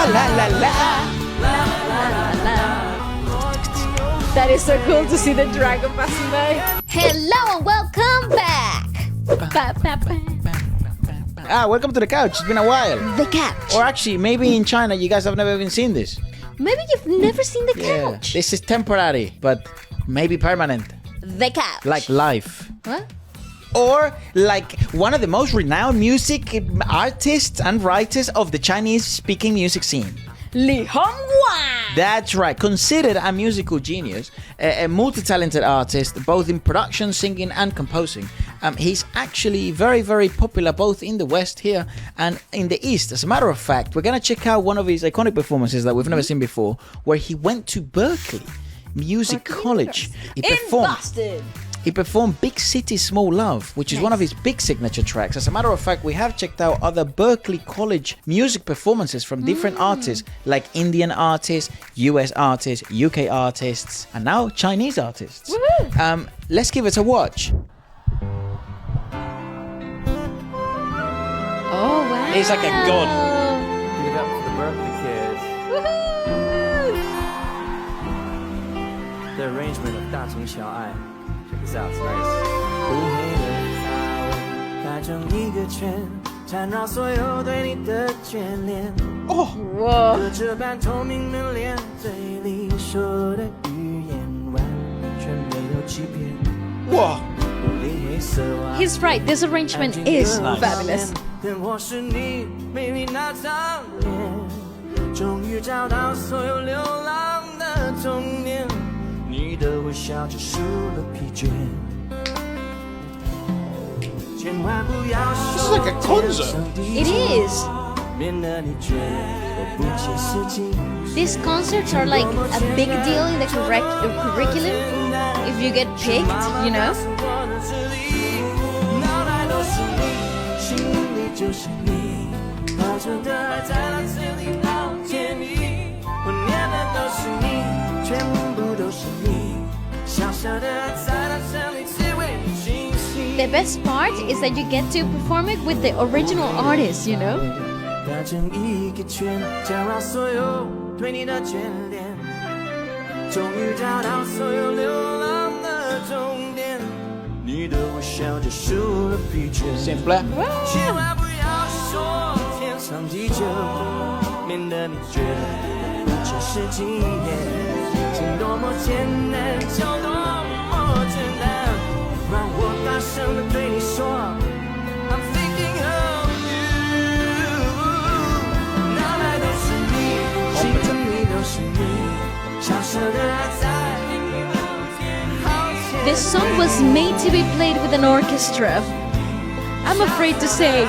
la la la. That is so cool to see the dragon passing by. Hello and welcome back. Welcome to the couch. It's been a while. The couch. Or actually, maybe in China you guys have never even seen this. Maybe you've never seen the couch. This is temporary, but maybe permanent. The couch. Like life. What? Or like one of the most renowned music artists and writers of the Chinese-speaking music scene. Li Hongwan. That's right. Considered a musical genius, a multi-talented artist, both in production, singing, and composing. He's actually very, very popular both in the West here and in the East. As a matter of fact, we're going to check out one of his iconic performances that we've never seen before, where he went to Berkeley Music College. He performed Big City Small Love, which is one of his big signature tracks. As a matter of fact, we have checked out other Berklee College music performances from different artists, like Indian artists, US artists, UK artists, and now Chinese artists. Let's give it a watch. Oh, wow. He's like a god. Give it up for the Berkeley kids. The arrangement of 大城小爱. Check this out, it's nice. 乌黑的发尾排成一个圈，缠绕所有对你的眷恋。Whoa. 隔着半透明的脸，嘴里说的语言完全没有欺骗。 Whoa. He's right, this arrangement is fabulous. 等我是你美丽那张脸，终于找到所有流浪的终点。你的微笑结束了疲倦，千万不要说天上地 It 久， is. 免得你觉得我不切实际。 These concerts are like a big deal in the curriculum. If you get picked, you know. 脑袋都是你，心里就是你，保存的爱在脑子里好甜蜜。我念的都是你，全部都是你，小小的爱在脑子里只为你倾心。 The best part is that you get to perform it with the original artist, you know. 打成一个圈，缠绕所有对你的眷恋，终于找到所有流浪的终点。你的微笑结束了疲倦。 Simple. 千万不要说天长地久，免得你觉得不切实际。情多么简单，就多么简单，让我大声地对你说 I'm thinking of you。 脑袋都是你，心里都是你，小小的爱在。 This song was made to be played with an orchestra. I'm afraid to say.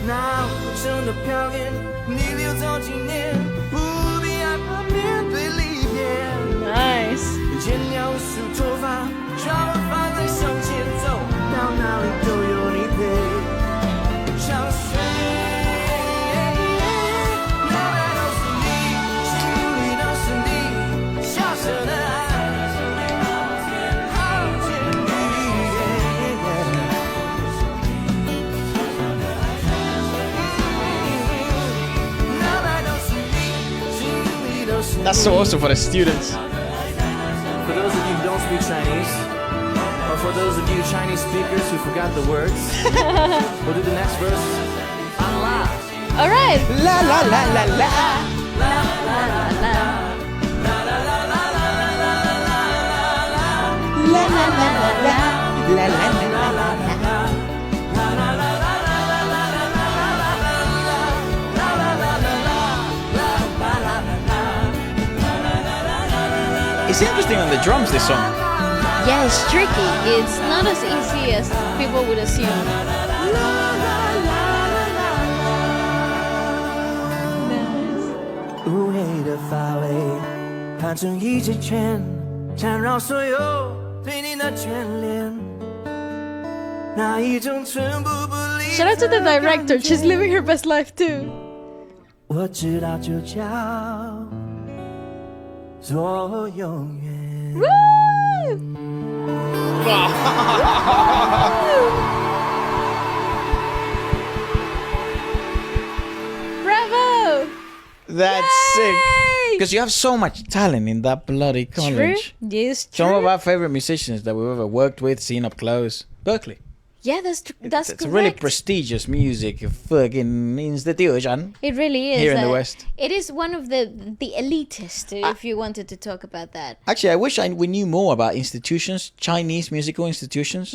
那我真的表演，你留走纪念，不必害怕面对离别。 Nice. 剪掉无数头发，让我放在向前走，到哪里都有你陪。相随，脑袋都是你，心里都是你，小小的爱。 That's so awesome for the students. For those of you who don't speak Chinese, or for those of you Chinese speakers who forgot the words, we'll do the next verse. Allah. All right. La la la la la. La la la la la. La la la la la. It's interesting on the drums, this song. Yeah, it's tricky. It's not as easy as people would assume. Nice. 乌黑的发尾盘成一直圈，缠绕所有对你的眷恋。那一种寸步不离。 Shout out to the director. She's living her best life too. 我知道就叫做永远。 Wow. That's sick. Because you have so much talent in that bloody college. True. Yes, Some true. of our favorite musicians that we've ever worked with, seen up close. Berkeley. Yeah, that's It's correct. a really prestigious music fucking institution It really is. here in the West. It is one of the elitist, if you wanted to talk about that. Actually, I wish we knew more about institutions, Chinese musical institutions,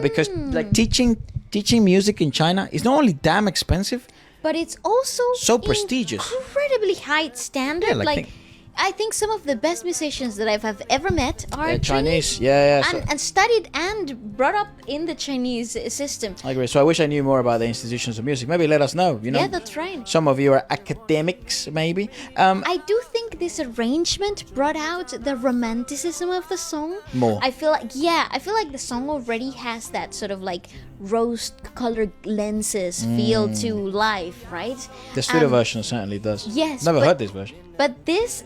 because like teaching music in China is not only damn expensive, But it's also so prestigious. incredibly high standard. Yeah, like like I think some of the best musicians that I've ever met are Chinese. Yeah. and studied and brought up in the Chinese system. I agree. So I wish I knew more about the institutions of music. Maybe let us know. You know. Yeah, that's right. Some of you are academics, maybe. I do think this arrangement brought out the romanticism of the song. More. I feel like the song already has that sort of like rose-colored lenses feel to life, right? The studio version certainly does. Yes, Never but- heard this version. But this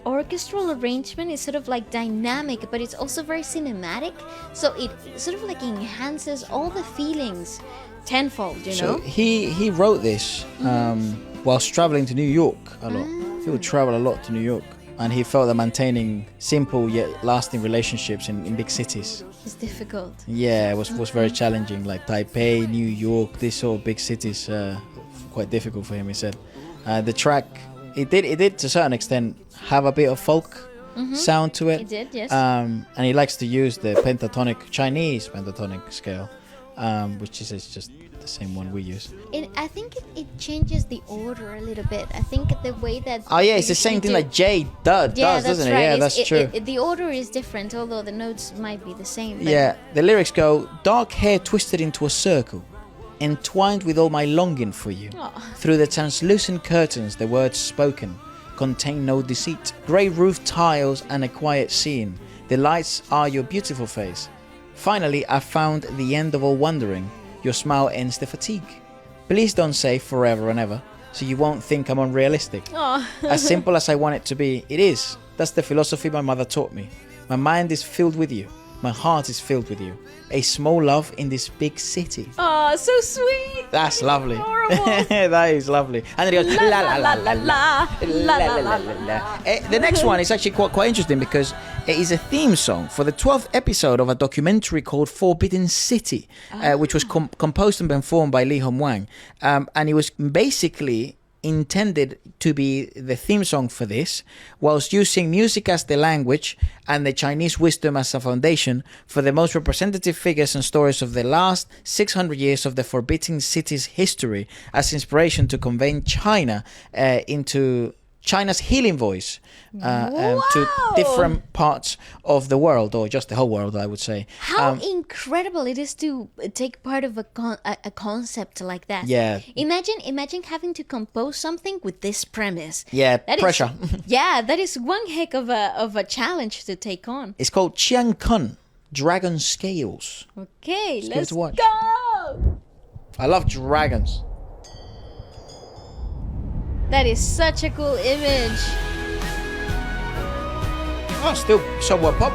orchestral arrangement is sort of like dynamic, but it's also very cinematic. So it sort of like enhances all the feelings tenfold, you So know? he wrote this whilst traveling to New York a lot. He would travel a lot to New York, and he felt that maintaining simple yet lasting relationships in big cities, It's difficult. yeah, was very challenging. Like Taipei, New York, these sort of big cities, quite difficult for him. He said the track it did to a certain extent have a bit of folk sound to it. It did, yes. And he likes to use the Chinese pentatonic scale, which is just the same one we use. I think it changes the order a little bit. I think the way that... Oh yeah, it's the same thing like Jay does, doesn't it? Right. Yeah, that's true. The order is different, although the notes might be the same. But Yeah, the lyrics go, dark hair twisted into a circle, entwined with all my longing for you. Through the translucent curtains, the words spoken contain no deceit. Grey roof tiles and a quiet scene. The lights are your beautiful face. Finally, I found the end of all wondering. Your smile ends the fatigue. Please don't say forever and ever, so you won't think I'm unrealistic. As simple as I want it to be, it is. That's the philosophy my mother taught me. My mind is filled with you. My heart is filled with you. A small love in this big city. Oh, so sweet. That's lovely. Adorable. That is lovely. And then he goes la la la la la la la la la. The next one is actually quite interesting because it is a theme song for the 12th episode of a documentary called Forbidden City, which was composed and performed by Li Hong Wang, and it was basically intended to be the theme song for this, whilst using music as the language and the Chinese wisdom as a foundation for the most representative figures and stories of the last 600 years of the Forbidden City's history as inspiration to convey China into China's healing voice to different parts of the world, or just the whole world, I would say. How incredible it is to take part of a concept like that. Yeah. Imagine having to compose something with this premise. Yeah, That is- pressure. yeah, that is one heck of a challenge to take on. It's called Chiang Kun, Dragon Scales. Okay, give it let's a watch. go. I love dragons. That is such a cool image. Oh, still somewhat pop.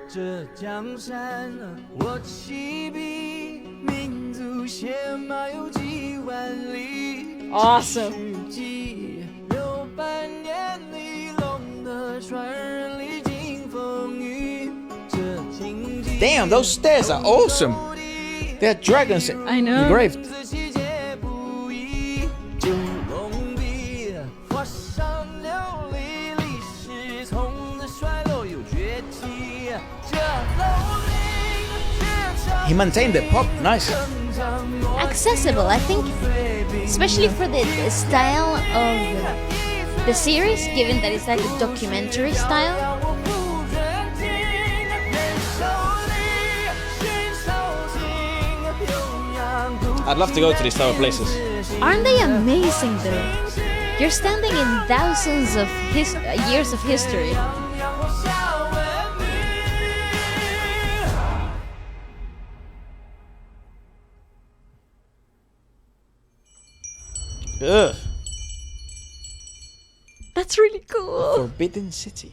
这江山我起笔，民族血脉有几万里。 Awesome. 世纪600年里，龙的传人历经风雨。这荆棘 Damn, those stairs are awesome. They're dragons I know. engraved. 自气节不移，九龙笔画上流离，历史从此衰落又崛起。这龙鳞血潮 He maintained it pop, nice. Accessible, I think, especially for the style of the series, given that it's like a documentary style. I'd love to go to these type of places. Aren't they amazing though? You're standing in thousands of years of history. Ugh. That's That's really cool. Forbidden City.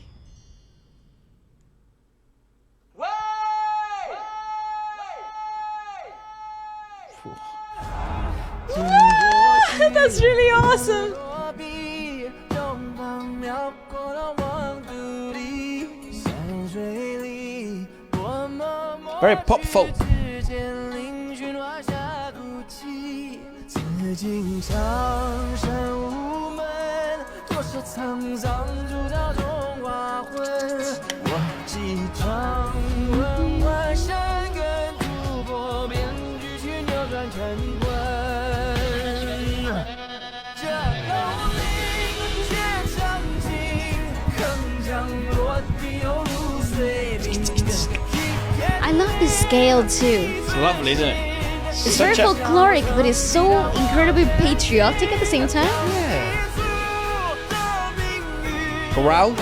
That's really awesome. 躲避东方描过的望肚里，山水里我默默 Very pop folk. 之间嶙峋华夏哭泣，紫禁长山无门，多少沧桑铸造中华魂。我寄长文万山根突破变局，去扭转乾坤。这龙鳞却长情，铿锵落地犹如碎冰。 I love the scale too. It's lovely, isn't it? It's very folkloric, but it's so incredibly patriotic at the same time. Chorale.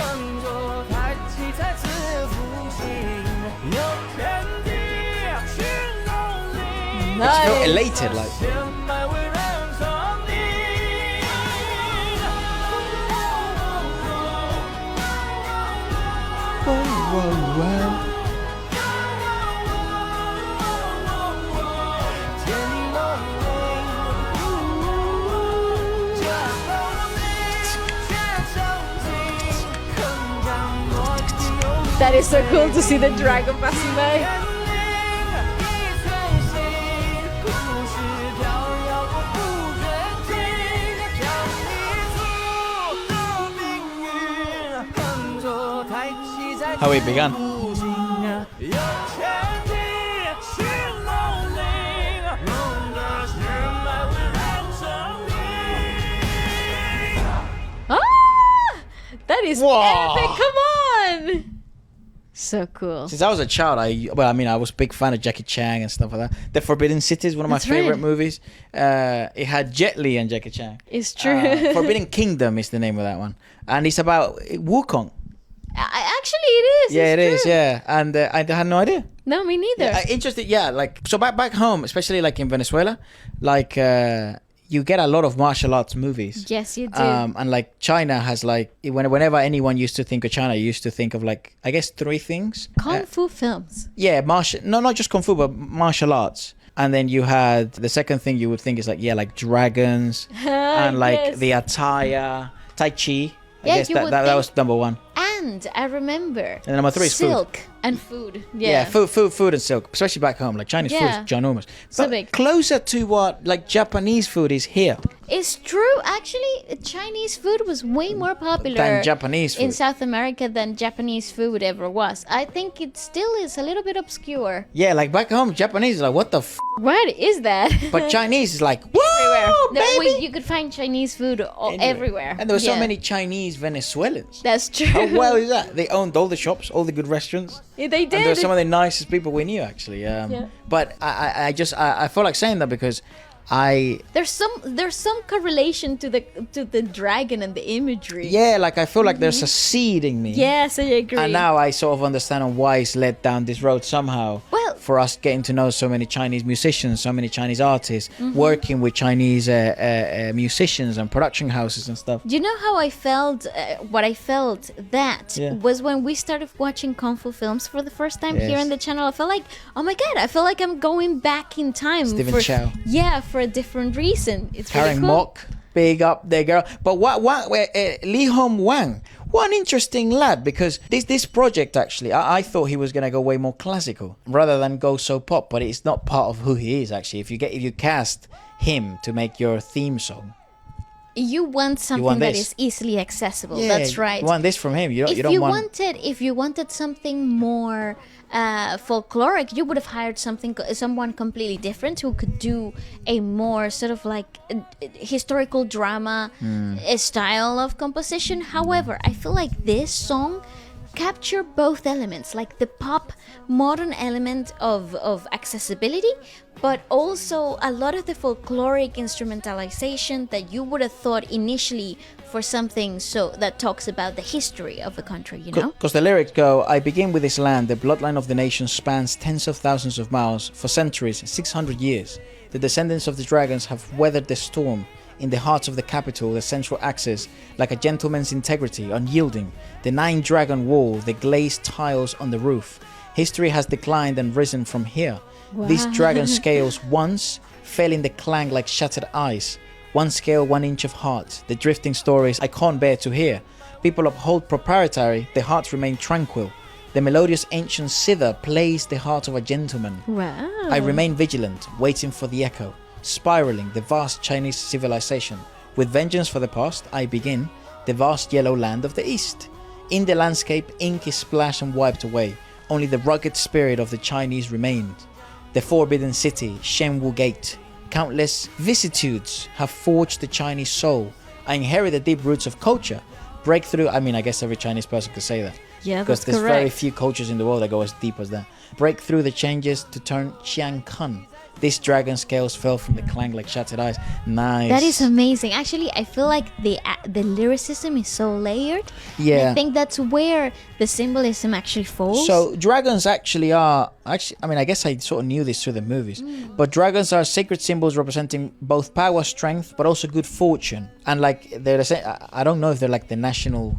It's feel elated, like. That is so cool to see the dragon passing by. How it began. That is Wow. epic. Come on. So cool. Since I was a child, I was a big fan of Jackie Chan and stuff like that. The Forbidden City is one of my That's favorite right. movies. It had Jet Li and Jackie Chan. It's true. Forbidden Kingdom is the name of that one, and it's about Wukong. Actually, it is. Yeah, it's it is. true. Yeah, and I had no idea. No, me neither. Interesting. Yeah, like so back home, especially like in Venezuela, like you get a lot of martial arts movies. Yes, you do. And like China has like whenever anyone used to think of China, you used to think of like I guess three things. Kung fu films. Yeah, not just kung fu, but martial arts. And then you had the second thing you would think is like dragons and like Yes. the attire, Tai Chi. I Yeah, guess you that, would that, that think- was number one. And I remember And number three is food. silk and food. Yeah, food and silk, especially back home. Like Chinese food Yeah. is ginormous. So But big. closer to what like Japanese food is here It's true. Actually, Chinese food was way more popular than Japanese in food. South America than Japanese food ever was. I think it still is a little bit obscure. Yeah, like back home, Japanese is like what the f? What is that? But Chinese is like whoa, No, baby. you could find Chinese food Anyway. everywhere. And there were so Yeah. many Chinese Venezuelans. That's true. How well is that? They owned all the shops, all the good restaurants. Yeah, they And they're did. some of the nicest people we knew, actually. Yeah. But I feel like saying that because There's some correlation to the dragon and the imagery. like I feel like there's a seed in me. Yes, I agree. And now I sort of understand why it's led down this road somehow. Well- for us getting to know so many Chinese musicians, so many Chinese artists, Mm-hmm. working with Chinese musicians and production houses and stuff. Do you know how I felt? What I felt that Yeah. was when we started watching kung fu films for the first time here Yes. on the channel. I felt like, oh my god, I feel like I'm going back in time. Stephen for, Chow. Yeah, for a different reason. It's Karen really cool. Mock, big up there, girl. But Li Hong Wang, what an interesting lad, because this project actually, I thought he was gonna go way more classical rather than go so pop. But it's not part of who he is actually. If you cast him to make your theme song, You want something want that this. is easily accessible. That's right. You want this from him. You don't want. If you wanted something more folkloric, you would have hired someone completely different who could do a more sort of like historical drama style of composition. However, I feel like this song capture both elements, like the pop modern element of accessibility, but also a lot of the folkloric instrumentalization that you would have thought initially for something so that talks about the history of the country, you know? Because the lyrics go, I begin with this land, the bloodline of the nation spans tens of thousands of miles, for centuries, 600 years. The descendants of the dragons have weathered the storm. In the heart of the capital, the central axis, like a gentleman's integrity, unyielding, the 9-dragon wall, the glazed tiles on the roof. History has declined and risen from here. These dragon scales once fell in the clang like shattered ice. One scale, 1 inch of heart. The drifting stories I can't bear to hear. People uphold proprietary, their hearts remain tranquil. The melodious ancient zither plays the heart of a gentleman. Wow. I remain vigilant, waiting for the echo, spiraling the vast Chinese civilization. With vengeance for the past, I begin the vast yellow land of the east. In the landscape, ink is splashed and wiped away. Only the rugged spirit of the Chinese remained. The forbidden city, Shenwu Gate. Countless vicissitudes have forged the Chinese soul. I inherit the deep roots of culture. Breakthrough, I mean, I guess every Chinese person could say that. Yeah, Because that's there's very correct. few cultures in the world that go as deep as that. Break through the changes to turn Chiang Kun. These dragon scales fell from the clang like shattered ice. Nice. That is amazing. Actually, I feel like the lyricism is so layered. And Yeah. I think that's where the symbolism actually falls. So dragons actually are I mean, I guess I sort of knew this through the movies, but dragons are sacred symbols representing both power, strength, but also good fortune. And like I don't know if they're like the national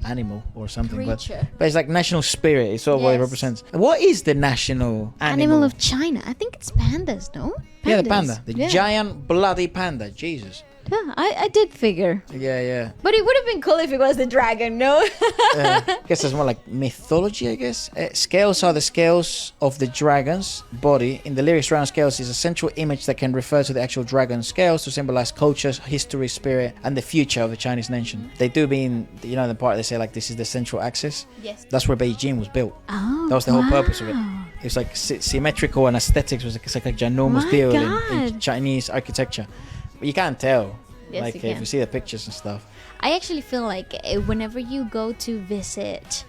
animal or something, Creature. but it's like national spirit. It's sort of what it Yes. represents. What is the national Animal of China. I think it's pandas, no? Yeah, the Pandas. panda, the Yeah. giant bloody panda. Jesus. Yeah, I did figure. Yeah. But it would have been cool if it was the dragon, no? I guess it's more like mythology, I guess. Scales are the scales of the dragon's body. In the lyrics, round scales is a central image that can refer to the actual dragon scales to symbolize culture, history, spirit, and the future of the Chinese nation. They do mean, you know, the part they say like this is the central axis. Yes. That's where Beijing was built. Oh, That was the whole purpose of it. It's like symmetrical and aesthetics was like a ginormous My deal in God. Chinese architecture. But you can't tell. Yes, like you if can. you see the pictures and stuff. I actually feel like whenever you go to visit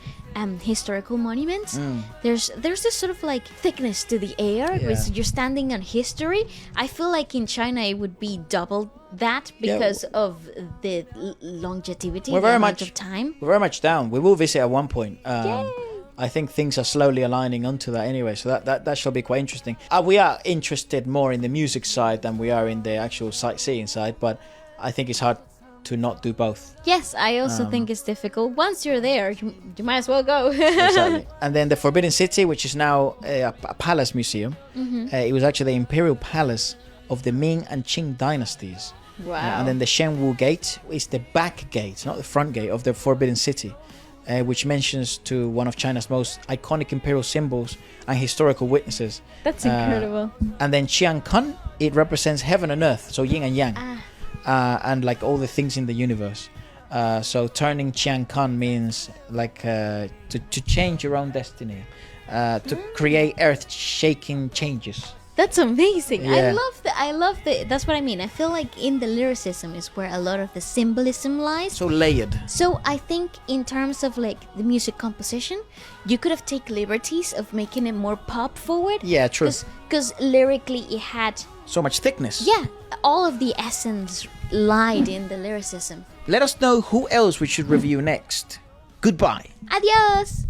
historical monuments, there's this sort of like thickness to the air because you're standing on history. I feel like in China it would be double that because of the longevity, We're the very amount much of time. We're very much down. We will visit at one point. I think things are slowly aligning onto that anyway, so that shall be quite interesting. We are interested more in the music side than we are in the actual sightseeing side, but I think it's hard to not do both. Yes, I also think it's difficult. Once you're there, you might as well go. Exactly. And then the Forbidden City, which is now a palace museum. It was actually the imperial palace of the Ming and Qing dynasties. Wow. And then the Shenwu Gate is the back gate, not the front gate, of the Forbidden City, which mentions to one of China's most iconic imperial symbols and historical witnesses. That's incredible. And then Chiang Kun, it represents heaven and earth, so yin and yang, and like all the things in the universe. So turning Chiang Kun means like to change your own destiny, to create earth-shaking changes. That's amazing. Yeah. I love the that's what I mean. I feel like in the lyricism is where a lot of the symbolism lies. So layered. So I think in terms of like the music composition, you could have taken liberties of making it more pop forward. Yeah, true. Because lyrically it had, So much thickness. yeah, all of the essence lied in the lyricism. Let us know who else we should review next. Goodbye. Adios!